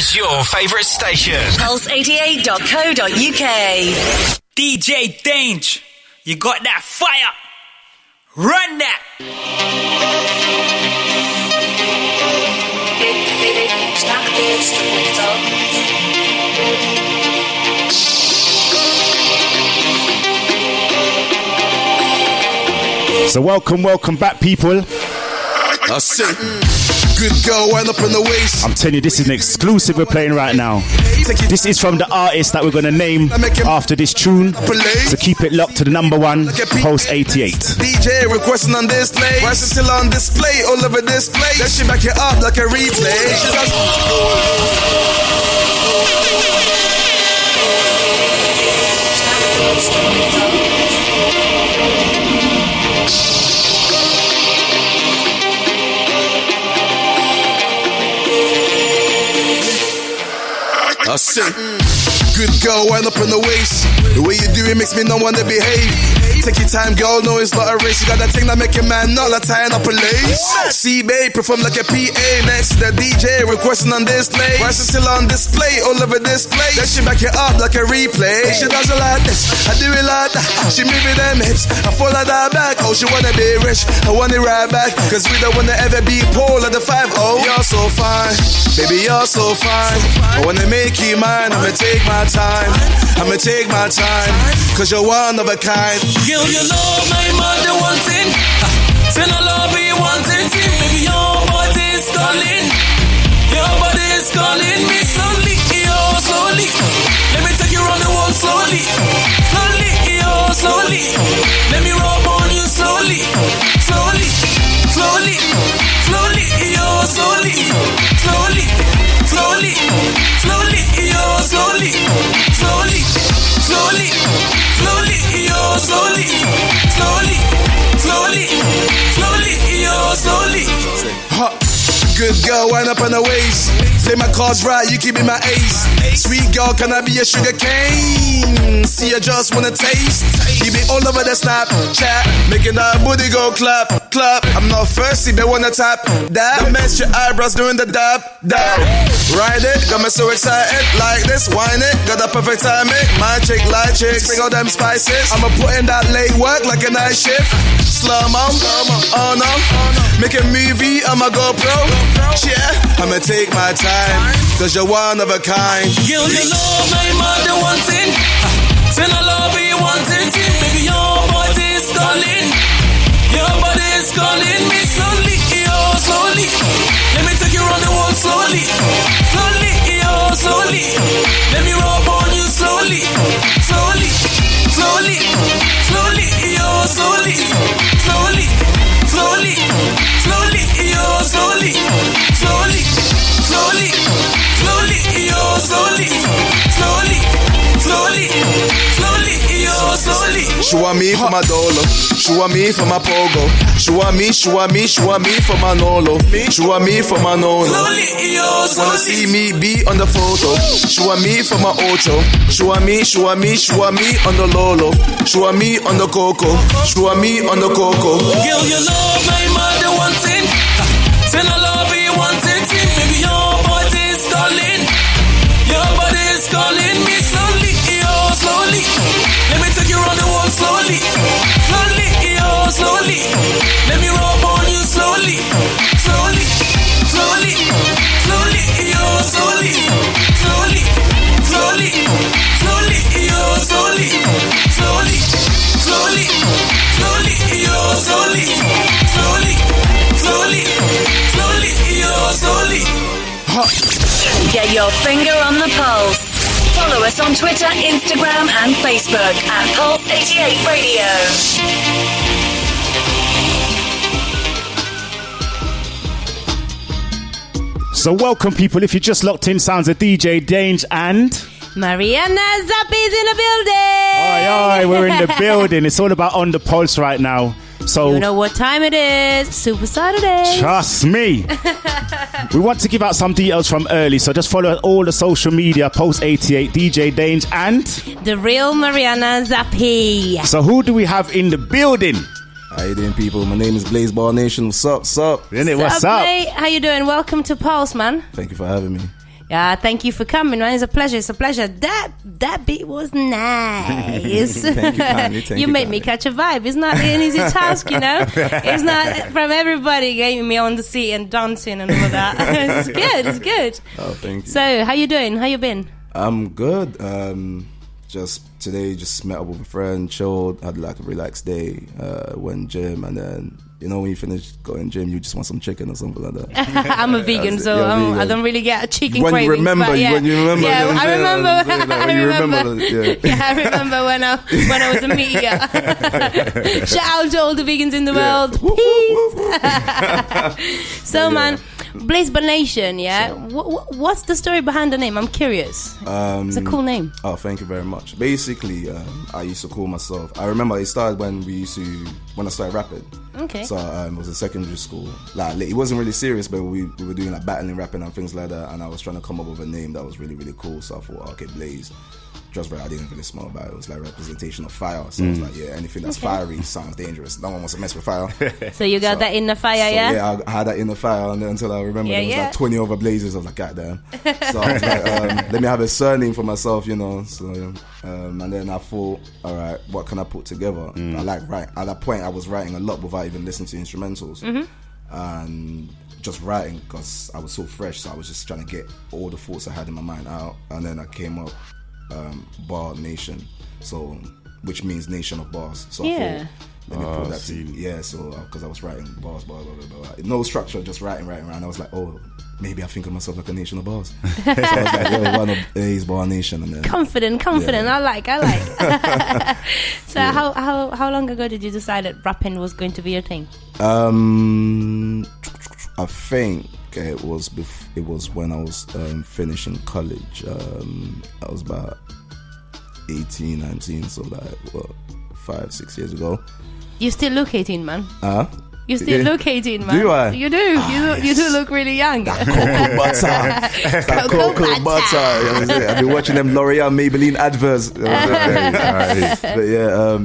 is your favourite station. Pulse88.co.uk. DJ Dange, you got that fire. Run that. So welcome back, people. I see. Good girl, wind up in the waist. I'm telling you, this is an exclusive we're playing right now. This is from the artist that we're going to name after this tune. So keep it locked to the number one, Pulse88. DJ requesting on display. Rising still on display, all over display. Then she back it up like a replay. I see. Good girl, wind up in the waist. The way you do it makes me not want to behave. Take your time, girl, no, it's not a race. You got that thing that make a man not like tying up a lace. See, babe, perform like a PA. Next to the DJ, requesting on display. Rising still on display, all over display. Then she back it up like a replay. She does it like this, I do it like that. She moving them hips, I fall like that back. Oh, she wanna be rich, I want it right back. Cause we don't wanna ever be poor like the 5-0. You're so fine, baby, you're so fine. I wanna make you mine, I'ma take my time. I'ma take my time, cause you're one of a kind. Girl, you love my mother one thing. Say no love you one thing. Baby, your body is calling. Your body is calling me slowly, oh, slowly. Let me take you around the world slowly. Slowly, oh, slowly. Let me rub on you slowly. Slowly, slowly. Slowly, oh, slowly. Slowly, slowly. Slowly, oh, slowly. Slowly, slowly. Slowly, yo, slowly, slowly, slowly, slowly, yo, slowly. Good girl, wind up on the waist. Play my cards right, you keep me my ace. Sweet girl, can I be a sugar cane? See, I just wanna taste. You be all over the Snapchat, making that booty go clap, clap. I'm not thirsty, but wanna tap that. Mess your eyebrows doing the dab, dab. Ride it, got me so excited. Like this, whine it, got the perfect timing. My chick, light chicks, bring all them spices. I'ma put in that late work like a night shift. Slow mo, oh no. Make a movie, I'ma GoPro. Yeah, I'ma take my time, cause you're one of a kind. Girl, you love my mother one thing. Say no love you one thing. Baby, your body is calling. Your body is calling me slowly, oh, slowly. Let me take you around the world slowly. Slowly, oh, slowly. Let me rub on you slowly. Slowly, slowly. Slowly, oh, slowly. Slowly, slowly. Slowly, oh, slowly. Slowly, slowly. Slowly, oh, slowly. Slowly, slowly. Slowly, oh, slowly. She want me for my dollar. She want me for my pogo. She want me for my nolo. She want me for my nono. Slowly, oh, slowly. Wanna see me be on the photo. She want me for my ocho. She want me on the lolo. She want me on the coco. She want me on the coco. Girl, you love my mother one thing. Say no love you one thing. Baby, your body is calling. Your body is calling me slowly, oh, slowly. Let me take you around the world slowly. Slowly, oh, slowly. Let me rub on you slowly. Slowly, slowly. Slowly, oh, slowly. Slowly, slowly. Slowly, oh, slowly. Slowly, slowly. Slowly, oh, slowly. Slowly, slowly. Slowly, oh, slowly. Get your finger on the pulse. Follow us on Twitter, Instagram, and Facebook at Pulse88 Radio. So welcome, people. If you just locked in, sounds of DJ Dange and Marianna Zappi's in the building. Aye, we're in the building. It's all about On The Pulse right now. So you know what time it is. Super Saturday. Trust me. We want to give out some details from early, so just follow all the social media, Pulse88, DJ Dange, and the real Marianna Zappi. So who do we have in the building? How you doing, people? My name is Barnation. What's up? What's up? Mate? How you doing? Welcome to Pulse, man. Thank you for having me. Yeah, thank you for coming, man. It's a pleasure. It's a pleasure. That beat was nice. Thank you, kindly. You made me catch a vibe. It's not an easy task, you know. It's not from everybody getting me on the seat and dancing and all that. It's good. It's good. Oh, thank you. So, how you doing? How you been? I'm good. Just today, just met up with a friend, chilled, had like a relaxed day. Went gym, and then when you finish going gym, you just want some chicken or something like that. I'm a vegan, so vegan. I don't really get a chicken when cravings. You remember, but yeah. When you remember, yeah, I remember. I remember when I was a meat eater. Shout out to all the vegans in the world. Peace. So, man. Blaze Barnation, yeah? What's the story behind the name? I'm curious. It's a cool name. Oh, thank you very much. Basically, I used to call myself... I remember it started when I started rapping. Okay. So it was in secondary school. Like, it wasn't really serious, but we were doing like battling, rapping and things like that, and I was trying to come up with a name that was really, really cool. So I thought, okay, Blaze. Just right, I didn't really smell about it. It was like representation of fire. So I was like, anything that's fiery sounds dangerous. No one wants to mess with fire. So you got that in the fire, yeah? Yeah, I had that in the fire, and then until I remember there was like 20 other blazes. I was like, goddamn. So I was like, let me have a surname for myself, So, and then I thought, all right, what can I put together? I like writing. At that point, I was writing a lot without even listening to instrumentals. And just writing because I was so fresh. So I was just trying to get all the thoughts I had in my mind out. And then I came up Barnation, so which means nation of bars. So I thought, let me put that so because I was writing bars, blah, blah, blah, blah. No structure, just writing around. I was like, oh, maybe I think of myself like a nation of bars. So I was like, one of A's Barnation, and then confident. I like. So how long ago did you decide that rapping was going to be your thing? I think it was when I was finishing college. I was about 18, 19, so like 5-6 years ago. You still look 18, man. You still look 18, man. Do I? You do. You do look really young. That cocoa butter. I've been watching them L'Oreal, Maybelline adverts. But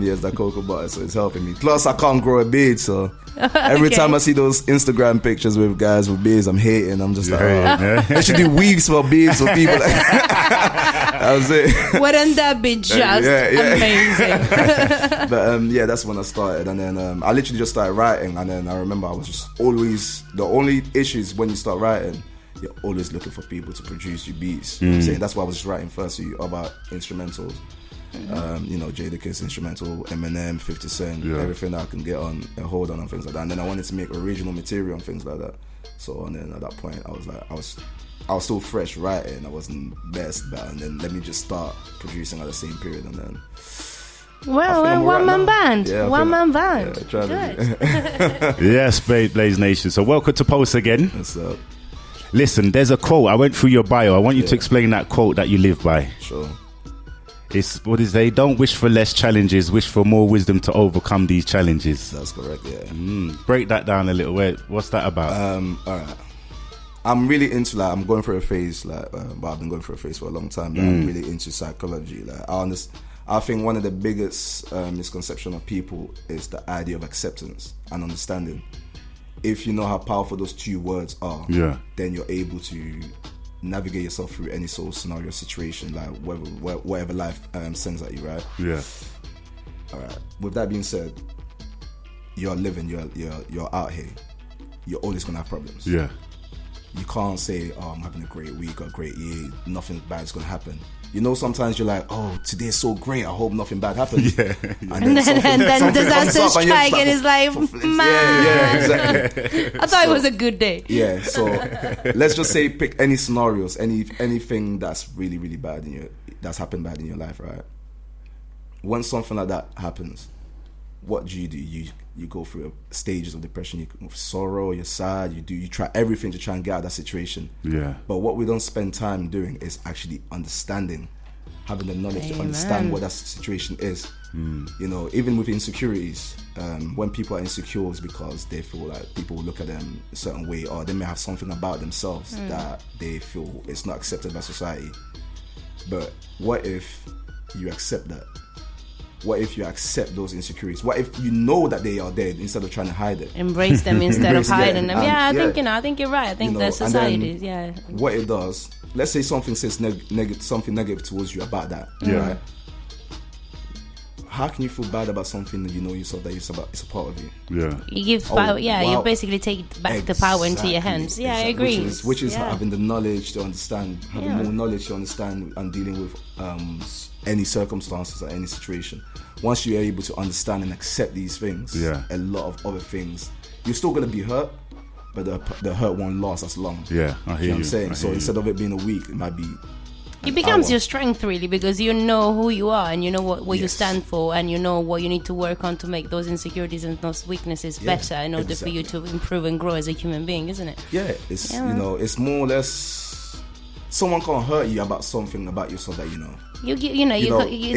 it's that cocoa butter, so it's helping me. Plus, I can't grow a beard, so every time I see those Instagram pictures with guys with beards, I'm hating. I'm just like, they should do weaves for beards for people. That was it. Wouldn't that be just amazing? But that's when I started, and then I literally just started writing, and then I remember I was just always, the only issue is when you start writing, you're always looking for people to produce your beats. You know what I'm saying? That's why I was just writing first, about instrumentals. Jadakiss instrumental, Eminem, 50 Cent, everything that I can get on and hold on and things like that. And then I wanted to make original material and things like that. So, and then at that point, I was like, I was still fresh writing. I wasn't best, but and then let me just start producing at the same period, and then. Well, one-man band. Yeah, one-man band. Yes, Blaze Nation. So welcome to Pulse again. What's up? Listen, there's a quote. I went through your bio. I want you to explain that quote that you live by. Sure. It's, what is they? Don't wish for less challenges, wish for more wisdom to overcome these challenges. That's correct, yeah. Break that down a little. What's that about? All right. I'm really into, I'm going through a phase, but I've been going through a phase for a long time. I'm really into psychology. I think one of the biggest misconception of people is the idea of acceptance and understanding. If you know how powerful those two words are, then you're able to navigate yourself through any sort of scenario, situation, like whatever life sends at you, right? Yeah. All right. With that being said, you're living, you're out here. You're always gonna have problems. Yeah. You can't say, "Oh, I'm having a great week or a great year. Nothing bad is gonna happen." Sometimes you're like, "Oh, today's so great. I hope nothing bad happens." Yeah. And then disaster strike, and it's like, man. Yeah, exactly. I thought it was a good day. Yeah. So let's just say pick any scenarios, anything that's really, really bad that's happened bad in your life, right? When something like that happens, what do? You go through stages of depression, you sorrow, you're sad, you try everything to try and get out of that situation. Yeah. But what we don't spend time doing is actually understanding, having the knowledge to understand what that situation is. Even with insecurities, when people are insecure, it's because they feel like people will look at them a certain way, or they may have something about themselves that they feel it's not accepted by society. But what if you accept that? What if you accept those insecurities? What if you know that they are there instead of trying to hide it? Embrace them instead of hiding them. I think you're right. I think that society is, What it does let's say something says something negative towards you about that, right? How can you feel bad about something that you know yourself that it's a part of you? Yeah. You give power. You basically take back the power into your hands. Yeah, I agree. Which is having the knowledge to understand, having more knowledge to understand and dealing with any circumstances or any situation. Once you're able to understand and accept these things, a lot of other things, you're still going to be hurt, but the hurt won't last as long. Yeah, I hear you. Know what I'm saying? So instead of it being a week, it might be... It becomes your strength, really, because you know who you are and you know what you stand for, and you know what you need to work on to make those insecurities and those weaknesses better in order for you to improve and grow as a human being, isn't it? Yeah, it's you know, it's more or less someone can't hurt you about something about yourself that you know.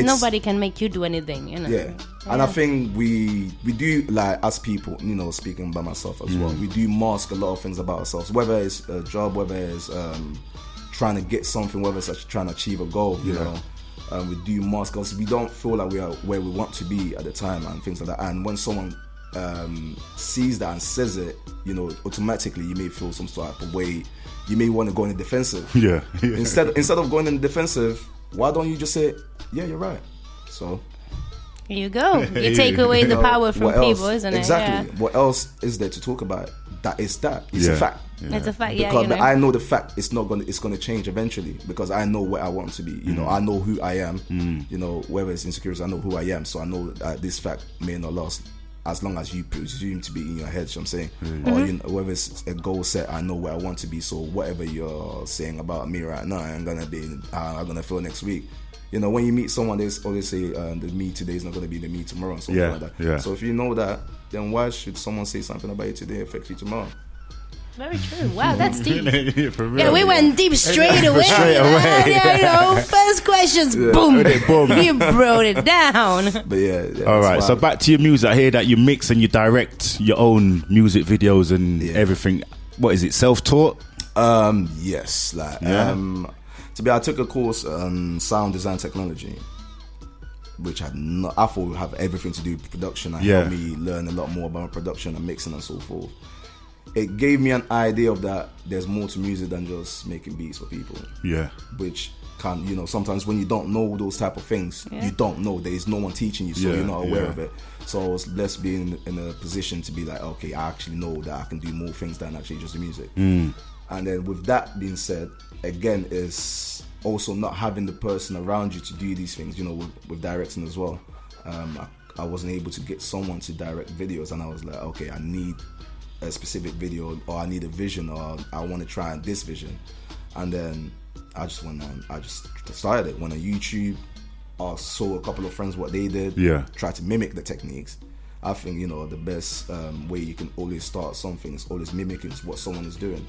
Nobody can make you do anything, you know. Yeah. And I think we do, like, as people, you know, speaking by myself as well, we do mask a lot of things about ourselves, whether it's a job, whether it's trying to get something, whether it's trying to achieve a goal, you know. We do mask because we don't feel like we are where we want to be at the time and things like that. And when someone sees that and says it, you know, automatically you may feel some sort of way. You may want to go in the defensive. Yeah. Instead of going in the defensive, why don't you just say, yeah, you're right? So here you go. You take away the power from people, isn't it? Exactly. Yeah. What else is there to talk about? That is that. It's a fact. Yeah. It's a fact. Because I know the fact it's gonna change eventually, because I know where I want to be. You know, I know who I am. You know, whether it's insecurities, I know who I am. So I know that this fact may not last as long as you presume to be in your head. So I'm saying, or you know, whether it's a goal set, I know where I want to be. So whatever you're saying about me right now, I'm gonna feel next week. You know, when you meet someone, they always say the me today is not going to be the me tomorrow, and something like that. Yeah. So if you know that, then why should someone say something about you today affect you tomorrow? Very true. Wow, that's deep. Yeah, we went deep straight away. Yeah, you know, first questions, boom. You brought it down. But all right, so back to your music. I hear that you mix and you direct your own music videos and everything. What is it, self-taught? Yes. I took a course on sound design technology, which I thought would have everything to do with production and helped me learn a lot more about production and mixing and so forth. It gave me an idea of that there's more to music than just making beats for people. Yeah. Which can, you know, sometimes when you don't know those type of things, you don't know. There is no one teaching you, so you're not aware of it. So I was blessed being in a position to be like, okay, I actually know that I can do more things than actually just the music. And then with that being said, again, is also not having the person around you to do these things, you know, with directing as well. I wasn't able to get someone to direct videos, and I was like, okay, I need a specific video, or I need a vision, or I want to try this vision. And then I just started it. Went on YouTube, I saw a couple of friends what they did, tried to mimic the techniques. I think, you know, the best way you can always start something is always mimicking what someone is doing.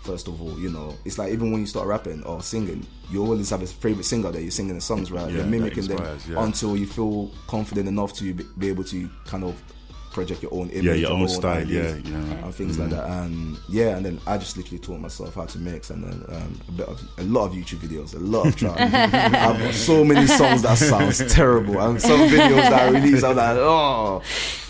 First of all, you know, it's like even when you start rapping or singing, you always have a favorite singer that you're singing the songs, right? You're mimicking them until you feel confident enough to be able to kind of project your own image, your own style, and things like that. And and then I just literally taught myself how to mix, and then a lot of YouTube videos, a lot of tracks. I've got so many songs that sounds terrible, and some videos that I release, I'm like, oh.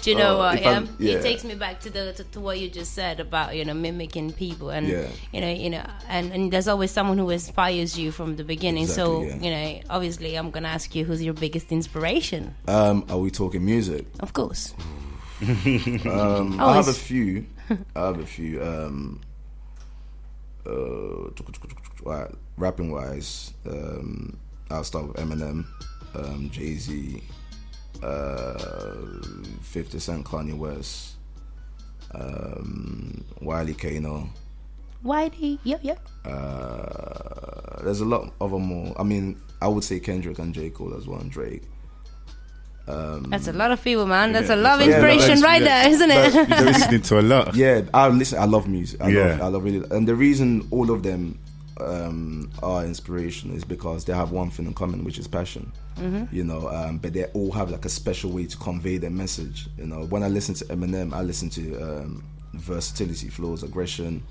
Do you know what? It takes me back to what you just said about, you know, mimicking people, and you know, and there's always someone who inspires you from the beginning. Exactly, so you know, obviously, I'm gonna ask you, who's your biggest inspiration? Are we talking music? Of course. I have a few. Rapping wise, I'll start with Eminem, Jay-Z, 50 Cent, Kanye West, Wiley, KANO. Wiley, yep. There's a lot of them more. I mean, I would say Kendrick and J. Cole as well, and Drake. That's a lot of people, man. That's a lot of inspiration there, isn't it? You're listening to a lot. Yeah, I love music. I love really. And the reason all of them are inspiration is because they have one thing in common, which is passion. You know, but they all have like a special way to convey their message. You know, when I listen to Eminem, I listen to versatility, flows, aggression.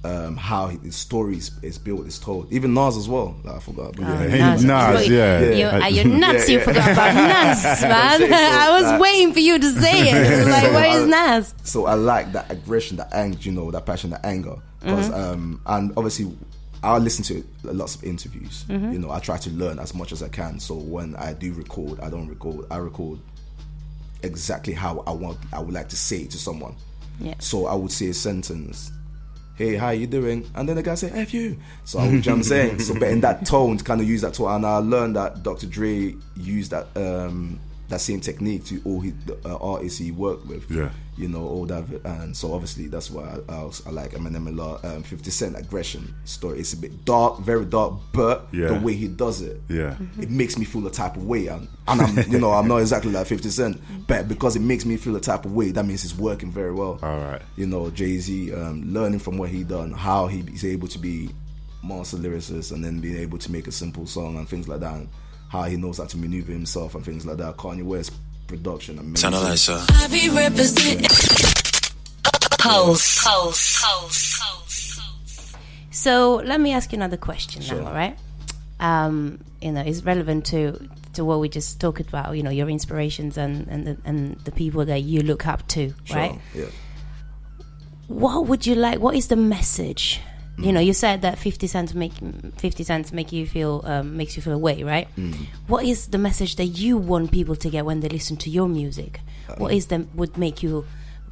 How his story is built, is told. Even Nas as well. I forgot. Nas, you're nuts. You forgot about Nas, man. I was waiting for you to say it. Like, where is Nas? So I like that aggression, that anger, you know, that passion, that anger. Because and obviously, I listen to lots of interviews. You know, I try to learn as much as I can. So when I do record, I record exactly how I would like to say it to someone. Yeah. So I would say a sentence, hey, how you doing? And then the guy say, F you. So I would, you know what I'm saying? So, but in that tone, to kind of use that tone. And I learned that Dr. Dre used that same technique to all the artists he worked with. Yeah. You know, all that. And so obviously that's why I like Eminem a lot. 50 Cent aggression story. It's a bit dark, very dark, but the way he does it, it makes me feel a type of way. And I'm, you know, I'm not exactly like 50 Cent, but because it makes me feel a type of way, that means it's working very well. All right. You know, Jay-Z, learning from what he done, how he's able to be master lyricist and then being able to make a simple song and things like that, and how he knows how to maneuver himself and things like that. Kanye West production, amazing. I be representing Pulse. So let me ask you another question Sure. now, all right? You know, it's relevant to what we just talked about, you know, your inspirations and the people that you look up to, Sure. right? Yeah. What would you like? What is the message? You know, you said that 50 Cent make you feel makes you feel away, right? What is the message that you want people to get when they listen to your music? What is them would make you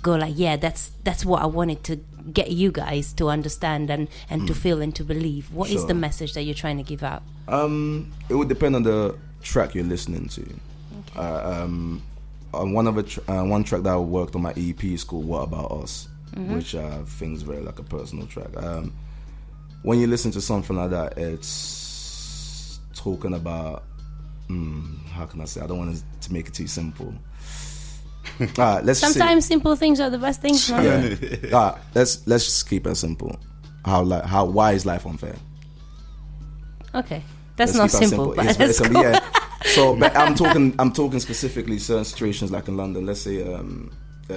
go like, yeah, that's what I wanted to get you guys to understand and to feel and to believe. What is the message that you're trying to give out? It would depend on the track you're listening to. Okay. On one track that I worked on my EP is called "What About Us," which I think is very like a personal track. When you listen to something like that, it's talking about how can I say? I don't want to make it too simple. Sometimes simple things are the best things, man. Yeah. Let's just keep it simple. Why is life unfair? Okay, that's not simple, but that's cool. Yeah. So, but I'm talking specifically certain situations like in London. Let's say a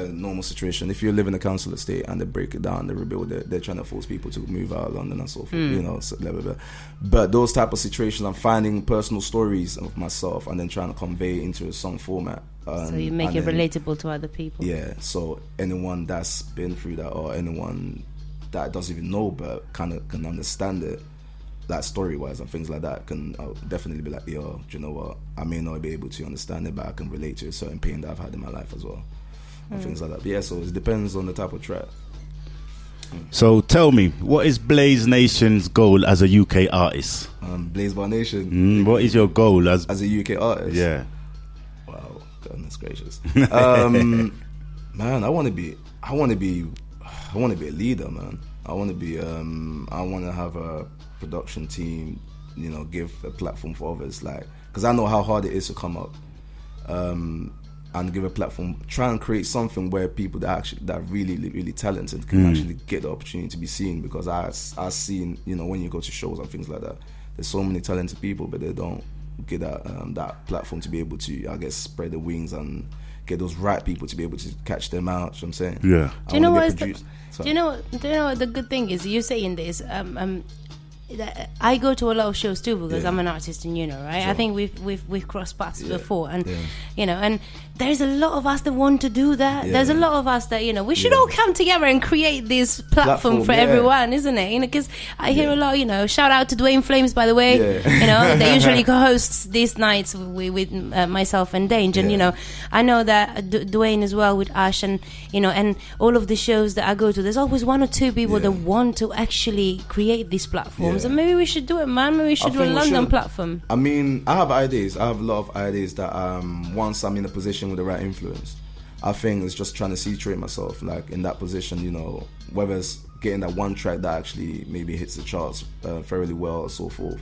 normal situation. If you live in a council estate and they break it down, they rebuild it, they're trying to force people to move out of London and so forth. You know, so blah, blah, blah. But those type of situations, I'm finding personal stories of myself and then trying to convey it into a song format. So you make it relatable to other people. Yeah. So anyone that's been through that or anyone that doesn't even know but kind of can understand it, like story-wise and things like that, can definitely be like, yo, do you know what? I may not be able to understand it, but I can relate to a certain pain that I've had in my life as well. And things like that. But yeah, so it depends on the type of track. So tell me, what is Blaze Nation's goal as a UK artist? Blaze Barnation. What is your goal as a UK artist? Yeah. Wow, goodness gracious. Man, I want to be a leader, man. I want to have a production team, you know, give a platform for others, like, because I know how hard it is to come up. And give a platform, try and create something where people that are really, really talented can actually get the opportunity to be seen. Because I've seen, you know, when you go to shows and things like that, there's so many talented people, but they don't get that platform to be able to, I guess, spread the wings and get those right people to be able to catch them out. You know what I'm saying? Yeah. Do you know what the good thing is? You're saying this. I go to a lot of shows too because I'm an artist, and you know, right? Sure. I think we've crossed paths before, and you know, and there's a lot of us that want to do that. There's a lot of us that, you know, we should all come together and create this platform for everyone, isn't it? You know, because I hear a lot, you know, shout out to Dwayne Flames, by the way. You know, they usually co-hosts these nights with myself and Dange, and you know, I know that Dwayne as well with Ash, and you know, and all of the shows that I go to, there's always one or two people that want to actually create these platforms, and maybe we should do it, man. Maybe we should do a London platform. I mean, I have ideas. I have a lot of ideas that once I'm in a position with the right influence, I think it's just trying to situate myself like in that position, you know, whether it's getting that one track that actually maybe hits the charts fairly well or so forth,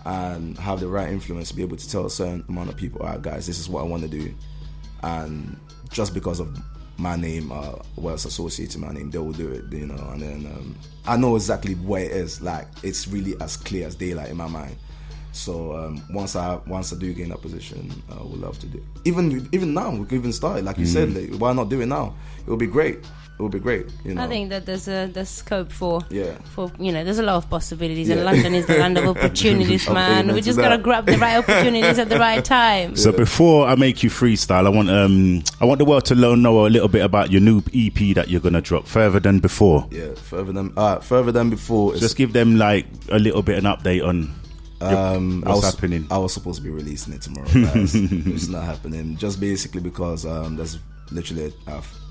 and have the right influence to be able to tell a certain amount of people, all right guys, this is what I want to do, and just because of my name, what's associated to my name, they will do it, you know. And then I know exactly what it is. Like, it's really as clear as daylight in my mind. So once I do get in that position, I would love to do it. Even now, we could even start. Like you said, why not do it now? It would be great. It would be great. You know? I think that there's scope for there's a lot of possibilities, and London is the land of opportunities, man. We just gotta grab the right opportunities at the right time. So before I make you freestyle, I want the world to know a little bit about your new EP that you're gonna drop. Further Than Before. Yeah, Further Than Before. Just give them like a little bit an update on. What's happening? I was supposed to be releasing it tomorrow, guys. It's not happening. Just basically because there's literally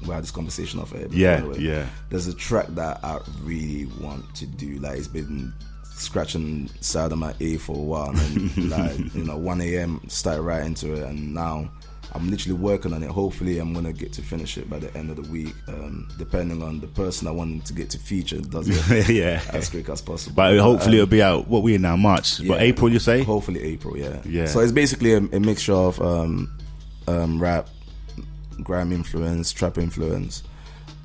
we had this conversation off air. Yeah. There's a track that I really want to do. Like, it's been scratching side of my A for a while, and then 1 a.m. started right into it, and now I'm literally working on it. Hopefully I'm gonna get to finish it by the end of the week, depending on the person I want to get to feature does it as quick as possible. But hopefully it'll be out, what we in now, March? But April, you say? Hopefully April, yeah. So it's basically a mixture of rap, grime influence, trap influence,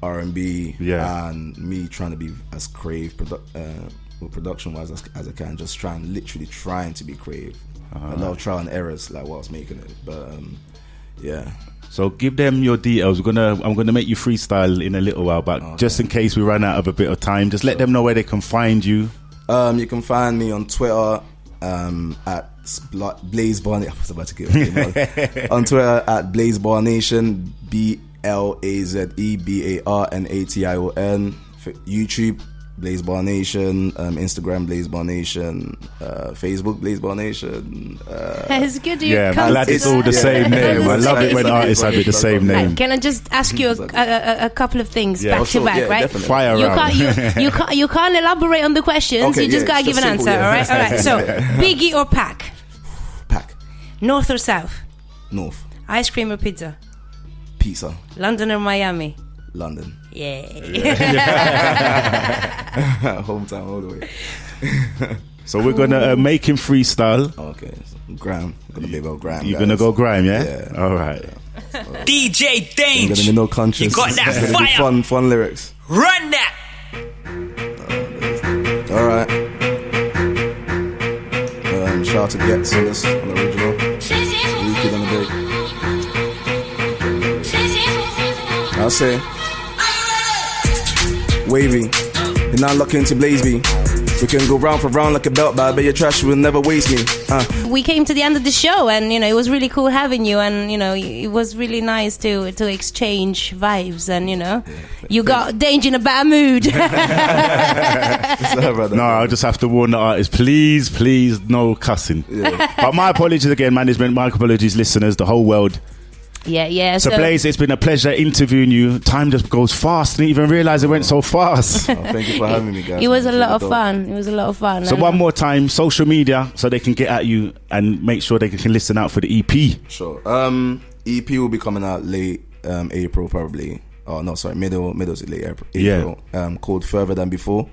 R&B, and me trying to be as creative production wise as I can, just literally trying to be creative. A lot of trial and errors like whilst making it, but so give them your details. I'm gonna make you freestyle in a little while, but just in case we run out of a bit of time, just let them know where they can find you. You can find me on Twitter at Blaze Barnation. I was about to get on Twitter at Blaze Barnation, BLAZEBARNATION. YouTube Blaze Barnation, Instagram Blaze Barnation, Facebook Blaze Barnation. It's good. I'm glad it's all the same name. I love it when artists have it the same name. Can I just ask you a couple of things back to back, right? Definitely. Fire around. You can't elaborate on the questions. You just gotta give an answer. All right. So, Biggie or Pac? Pac. North or South? North. Ice cream or pizza? Pizza. London or Miami? London. Yeah. Hometown all the way. So we're gonna make him freestyle. Okay. Grime. I'm gonna be about grime. You're gonna go grime, yeah? Yeah. All right. DJ Dange. Gonna be no conscience. You got that it's gonna fire. Be fun lyrics. Run that. All right. Shout out to Gets on this, on the original. Wicked on the beat. I'll say wavy, you're not looking into Blaze me. We can go round for round like a belt bag, but your trash will never waste me. We came to the end of the show, and it was really cool having you, and it was really nice to exchange vibes, and you got Dange in a bad mood. No, I'll just have to warn the artist, please, no cussing. But my apologies again, management. My apologies, listeners, the whole world. Yeah. So Blaze, it's been a pleasure interviewing you. Time just goes fast. I didn't even realise it went so fast. Thank you for having me, guys. It was a lot of fun. So one more time, social media, so they can get at you and make sure they can listen out for the EP. Sure. EP will be coming out late April, probably. Oh no, sorry, middle to late April. Yeah. Called Further Than Before.